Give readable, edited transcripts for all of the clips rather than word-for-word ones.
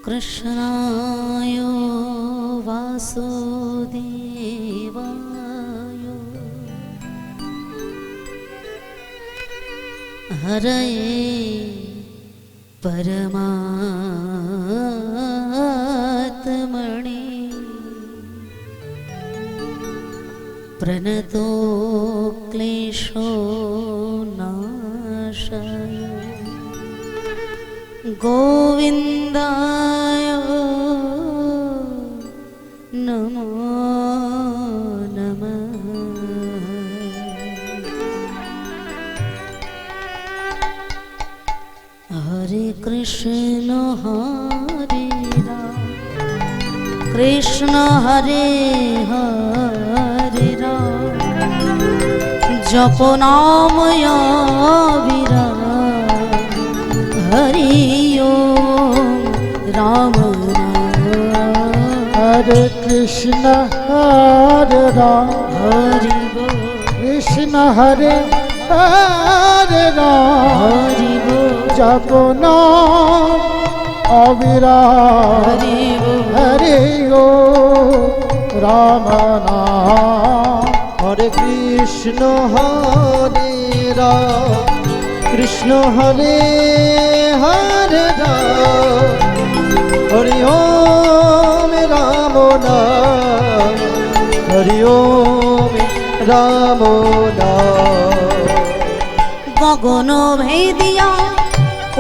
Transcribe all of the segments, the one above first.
कृष्णाय वासुदेवाय हरये परमात्मने प्रणतो क्लेशो नाशाय गोविन्दाय नमो नमः। हरे कृष्ण हरे राम कृष्ण हरे हरे राम जप नाम विराम हरि ओम राम नाम। हरे कृष्ण हरे राम हरि बोल कृष्ण हरे हरे राम हरि बोल जप नाम अविराम हरि बोल हरि ओम राम नाम। हरे कृष्ण हरे राम कृष्ण हरे हरे राम हरि ओम राम नाम हरि ओम राम नाम। गगन भेदिया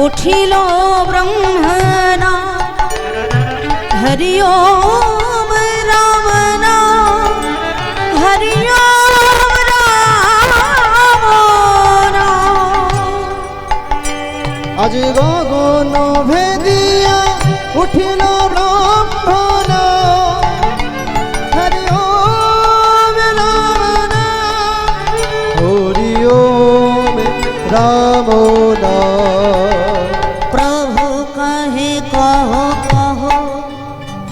उठिल ब्रह्मना हरि ओम राम नाम हरि ओम राम नाम। आज गगन भेदिया उठिल ब्रह्मना हरि ओम राम नाम हरि ओम राम नाम। प्रभु कहे कहो कहो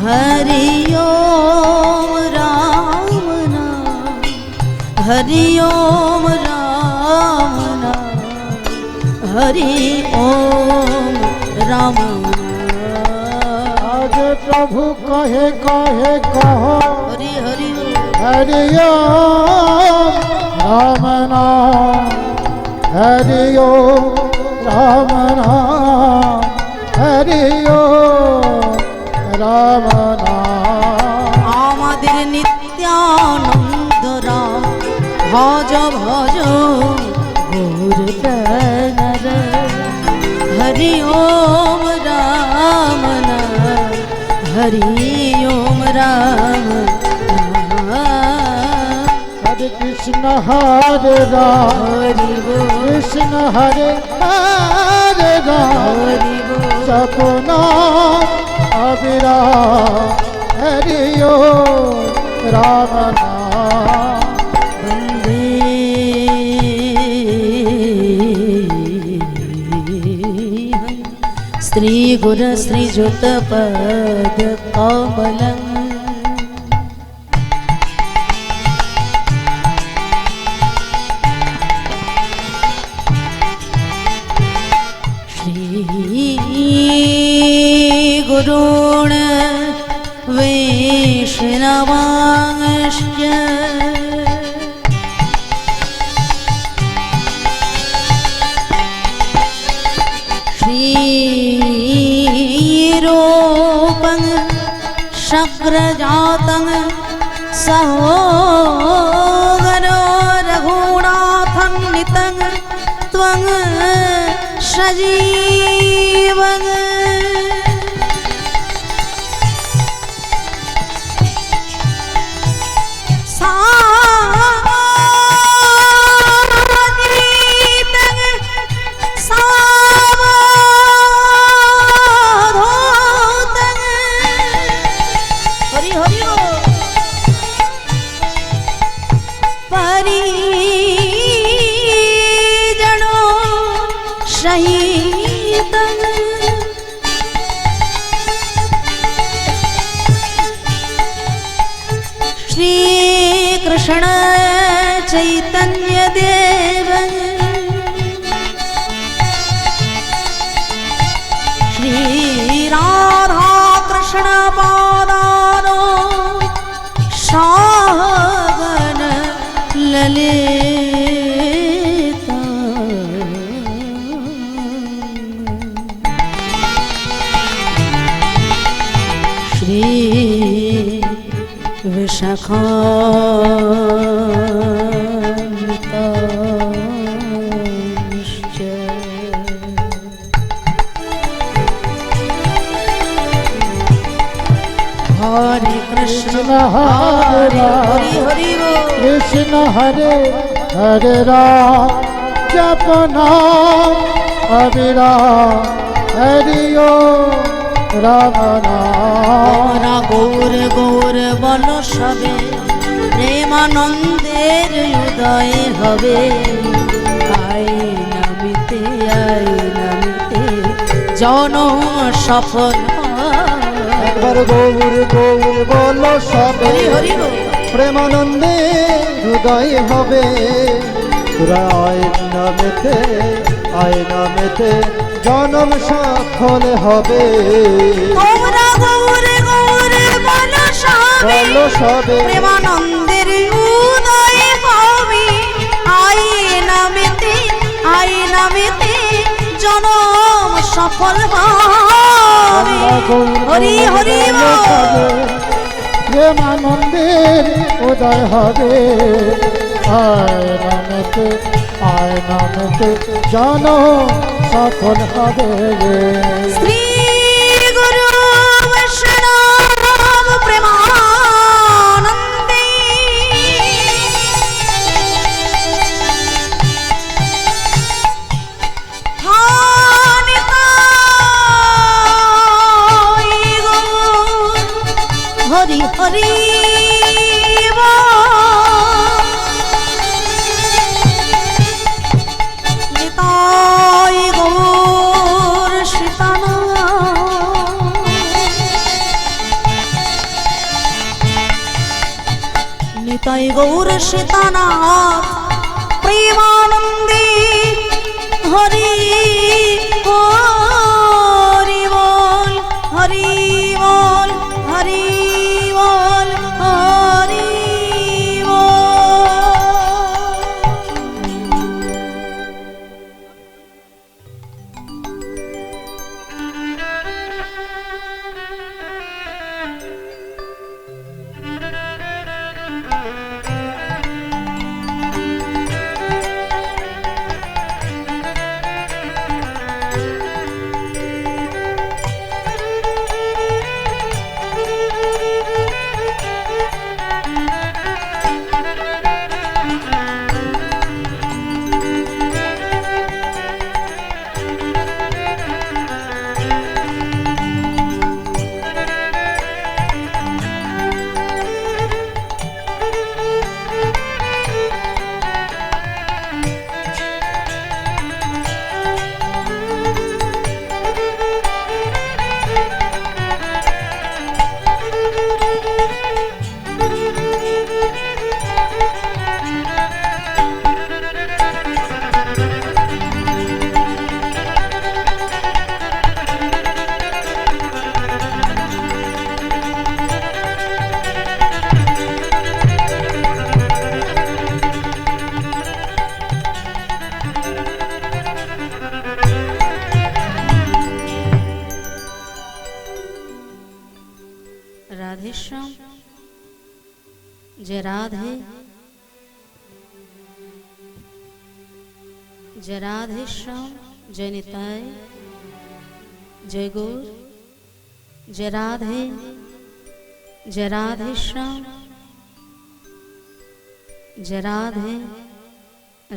हरि ओम राम नाम हरि ओम राम नाम हरि ओम राम नाम। आज प्रभु कहे कहे कहो हरि हरि हरि ओम राम नाम हरि ओम राम नाम हरि ओम राम नाम। আমাদের নিত্যানন্দ রাম ভজ ভজ গৌর প্রাণর হরি ওম রাম নাম হরি ওম রাম নাম। हरे कृष्ण हरे राम হরি बोल कृष्ण हरे हरे राम হরি बोल जप नाम अविराम हरि ओम राम नाम। वन्दे श्री गुरु श्री जुत पद कमलम् गुरुण वैष्णवांश्च श्रीरूपं शक्रजातं सहोदरो रघुनाथं नितं त्वं सजीवं श्री कृष्ण चैतन्य देव श्री राधा শ্রী বিশাখা হরে কৃষ্ণ হরে হরি হরি বল। কৃষ্ণ হরে হরে রাম জপনা অবিরাম হরি ওম রাম নাম। তোমরা গৌর গৌর বল সবে, প্রেমানন্দের উদয় হবে। আয় নামিতে জনম সফল একবার গৌর গৌর বলো সবে, হরি হরি বল। প্রেমানন্দে হৃদয় হবে। তোরা আয় নামেতে জনম সফল হবে। তোমরা গৌর গৌর বল সবে, বলো সবে, প্রেমানন্দের উদয় হবে। আয় নামেতে জনম সফল হবে। হরি হরি বল। প্রেমানন্দের উদয় হবে। আয় নামেতে জন সফল হবে। শ্রী গুরু বৈষ্ণব প্রেমানন্দে হরি হরি নিতাই গৌর সীতানাথ, নিতাই গৌর সীতানাথ প্রেমানন্দে হরি হরি বল হরি বল হরি বল হরি রাধেশ্যাম जय राधे जय राधे श्याम जय निताय जय गौर जय राधे श्याम जय राधे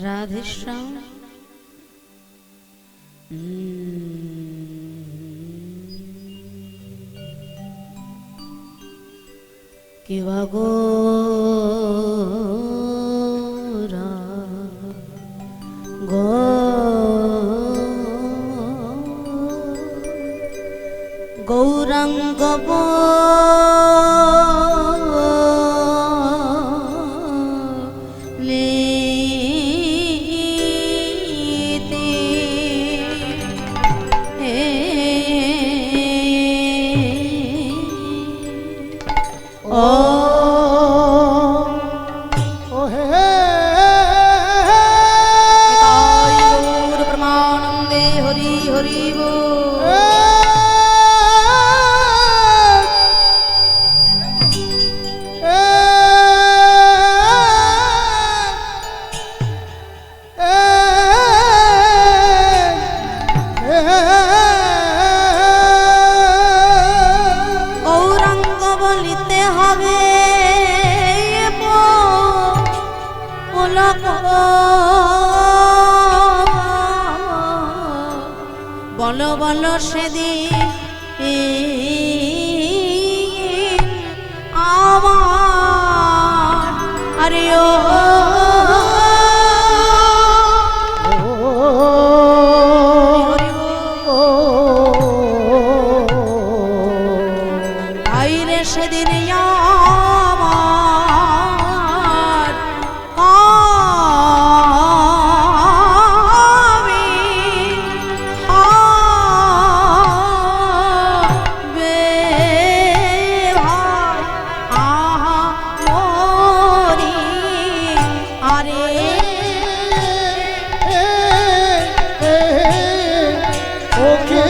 राधे श्याम। किवा गोरा गौरंग সেদিন আমার আরে ও আইরে সেদিন আমার আমি হবে ভাই আহা মরি আরে ওকে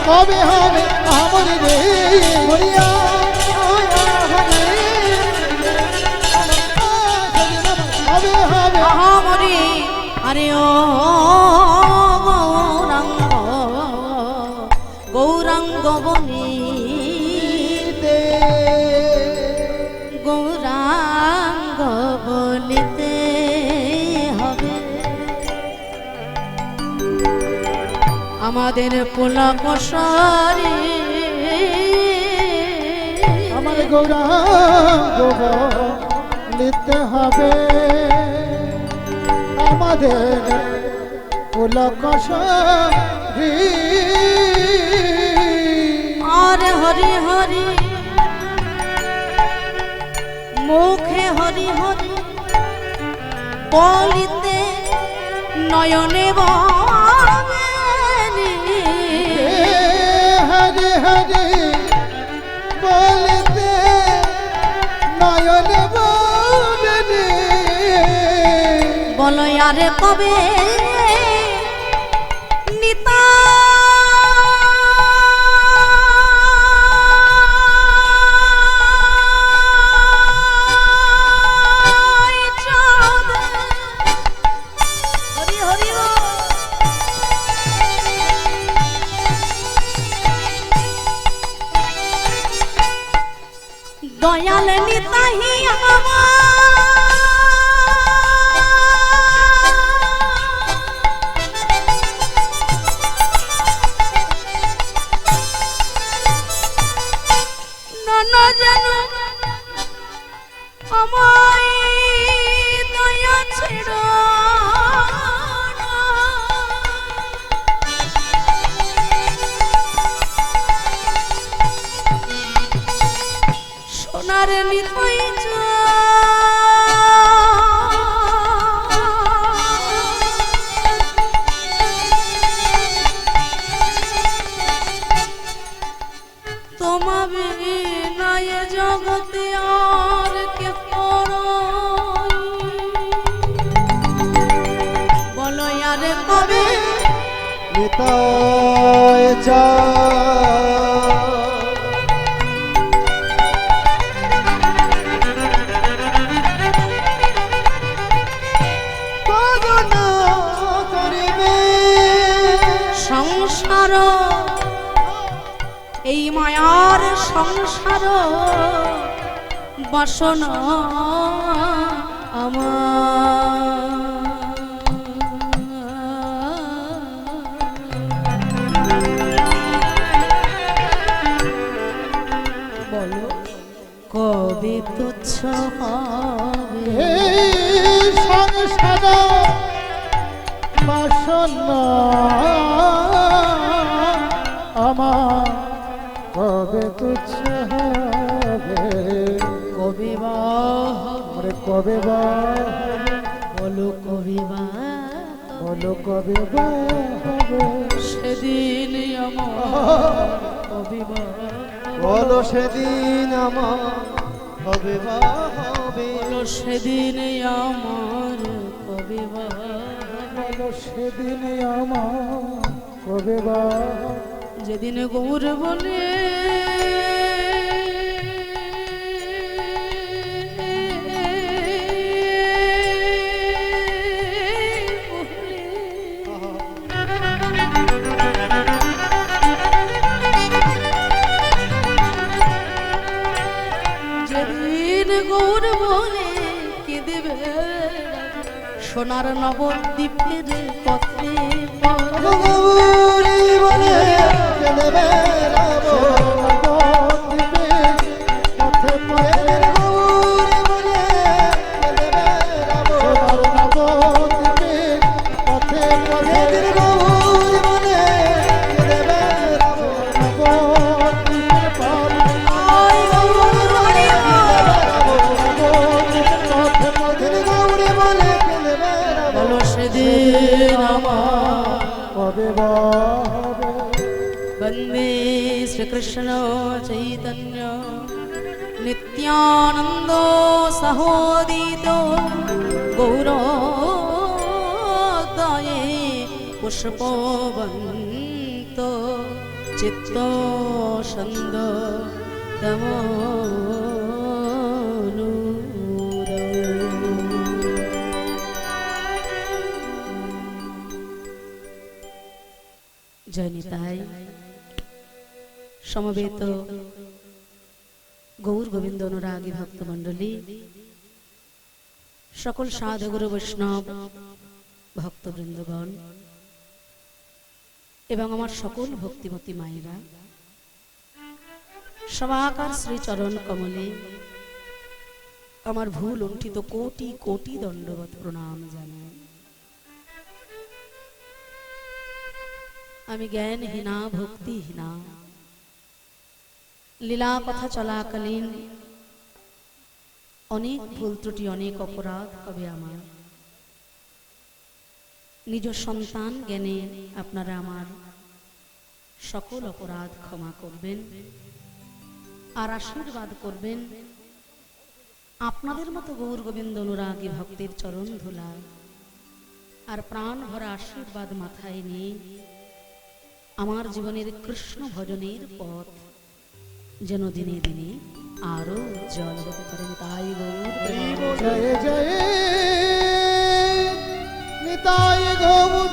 হবে হবে আমার রে মরিয়া হবে হবে মরি আরে ও গৌরাঙ্গ গৌরাঙ্গ বনিতে গৌরাঙ্গ বনিতে হবে আমাদের পুলক সরে আমার গৌরাঙ্গ নিতে হবে আমাদের পুলক সরে আর হরি হরি মুখে হরি হরি বলিতে নয়নে বাবেনি হরে হরে বলিতে নয়ন বলনে বলো আরে কবে নিতা দয়াল নিতাহি নন যেন আমায় দয়া ছিল সোনার নিতাই তোমা বিনায় জগতে আর কে বলো আরে কবে নিতায় চায় কদনা করিবে সংসার এই মায়ার সংসার বাসনা আমার বলো কবে তুচ্ছ হবে হে সংসার বাসনা আমার কবে তুচ্ছ হবে কবে বা ওরে কবে বা বলো কবে বা বলো কবে বা হবে সেদিন আমার কবে বা বলো সেদিন আমার হবে বা হবে বলো সেদিন আমার কবে বা বলো সেদিন আমার কবে বা যেদিন গৌর বলে যেদিন গৌর বলে কে দেবে সোনার নবদ্বীপের পথে গৌরী বলে চলবে রাবো পথে পথে গৌরী বলে চলবে রাবো পথে পথে গৌরী বলে চলবে রাবো গৌরী বলে চলবে রাবো বলো সেদিন আমার কবে বা হবে वन्दे श्रीकृष्ण चैतन्य नित्यानन्दो सहोदितो गौरोदये पुष्पवन्तो चित्तोषन्द जय निताय সমবেত গৌর গোবিন্দ অনুরাগী ভক্তমণ্ডলী সকল সাধুগুরু বৈষ্ণব ভক্তবৃন্দগণ এবং আমার সকল ভক্তিমতী মায়েরা সবাকার শ্রীচরণ কমলে আমার ভুল লুণ্ঠিত কোটি কোটি দণ্ডবত প্রণাম জানাই। আমি জ্ঞানহীনা ভক্তিহীনা লীলা কথা চলাকালীন অনেক ভুল ত্রুটি অনেক অপরাধ হবে আমার। নিজ সন্তান জ্ঞানে আপনারা আমার সকল অপরাধ ক্ষমা করবেন আর আশীর্বাদ করবেন। আপনাদের মতো গৌর গোবিন্দ অনুরাগী ভক্তের চরণ ধুলায় আর প্রাণ ভরা আশীর্বাদ মাথায় নিয়ে আমার জীবনের কৃষ্ণ ভজনের পথ যেন দিনে দিনে আরো উজ্জ্বল হতে পারেন। তাই গৌর জয় জয় নিতাই গৌর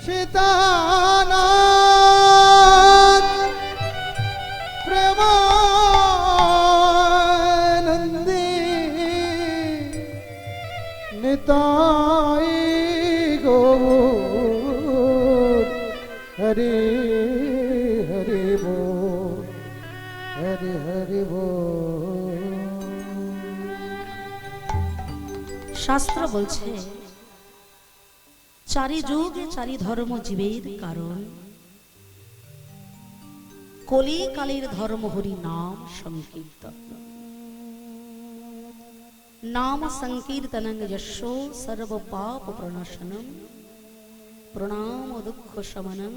সীতানাথ প্রেমানন্দী নিতাই গৌর হরি হরি বল হরি হরি বল। শাস্ত্র বলছে চারি যুগে চারি ধর্ম জীবের কারণ, কলি কালের ধর্ম হরি নাম সংকীর্তন। নাম সংকীর্তনং যশো সর্ব পাপ প্রণাশনম প্রণাম দুঃখ শমনম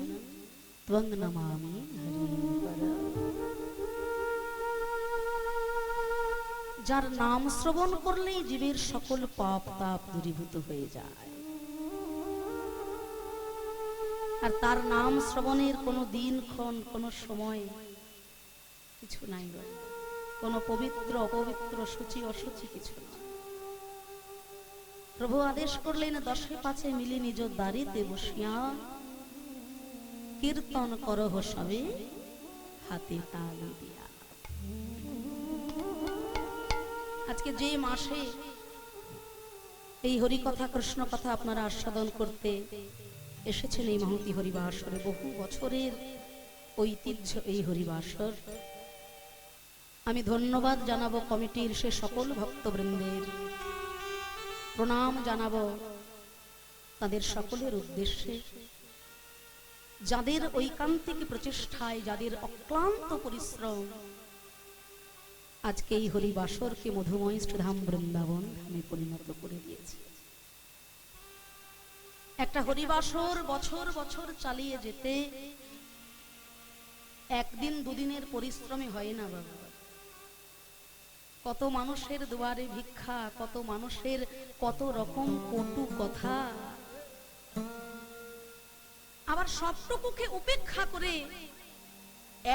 ত্বং নমামি হরিহর। যার নাম শ্রবণ করলেই জীবের সকল পাপ তাপ দূরীভূত হয়ে যায়। আর তার নাম শ্রবণের কোনো দিনক্ষণ কোনো সময় কিছু নাই গো। কোনো পবিত্র অপবিত্র সূচি অসুচি কিছু না। প্রভু আদেশ করলেন 10-5 মিলি নিজ দাঁড়িতে বসিয়া কীর্তন করহ সবে হাতে তালি দিয়া। আজকে যে মাসে এই হরিকথা কৃষ্ণ কথা আপনারা আস্বাদন করতে এসেছেন এই মহতি হরিবাসরে, বহু বছরের ঐতিহ্য এই হরিবাসর। আমি ধন্যবাদ জানাবো কমিটির সে সকল ভক্তবৃন্দের, প্রণাম জানাবো তাদের সকলের উদ্দেশ্যে, যাদের ঐকান্তিক প্রচেষ্টায়, যাদের অক্লান্ত পরিশ্রম আজকে এই হরিবাসরকে মধুময় শ্রীধাম বৃন্দাবন আমি পরিণত করে দিয়েছি। একটা হরিবাসর বছর বছর চালিয়ে যেতে একদিন দুদিনের পরিশ্রমে হয় না বাবা। কত মানুষের দুয়ারে ভিক্ষা, কত মানুষের কত রকম কটু কথা, আবার সবটুকুকে উপেক্ষা করে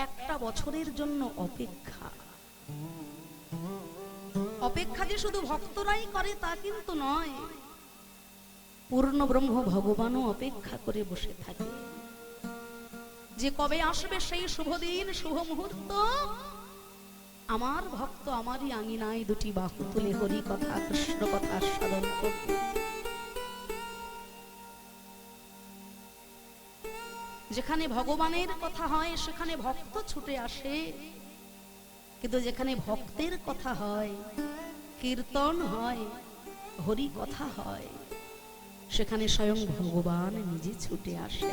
একটা বছরের জন্য অপেক্ষা। অপেক্ষা যে শুধু ভক্তরাই করে তা কিন্তু নয়, পূর্ণ ব্রহ্ম ভগবানও অপেক্ষা করে বসে থাকে যে কবে আসবে সেই শুভ দিন, শুভ মুহূর্ত, আমার ভক্ত আমারই আঙিনায় দুটি বাহু তুলে হরি কথা কৃষ্ণ কথা আস্বাদন করবে। যেখানে ভগবানের কথা হয় সেখানে ভক্ত ছুটে আসে, কিন্তু যেখানে ভক্তের কথা হয়, কীর্তন হয়, হরি কথা হয়, সেখানে স্বয়ং ভগবান নিজে ছুটে আসে।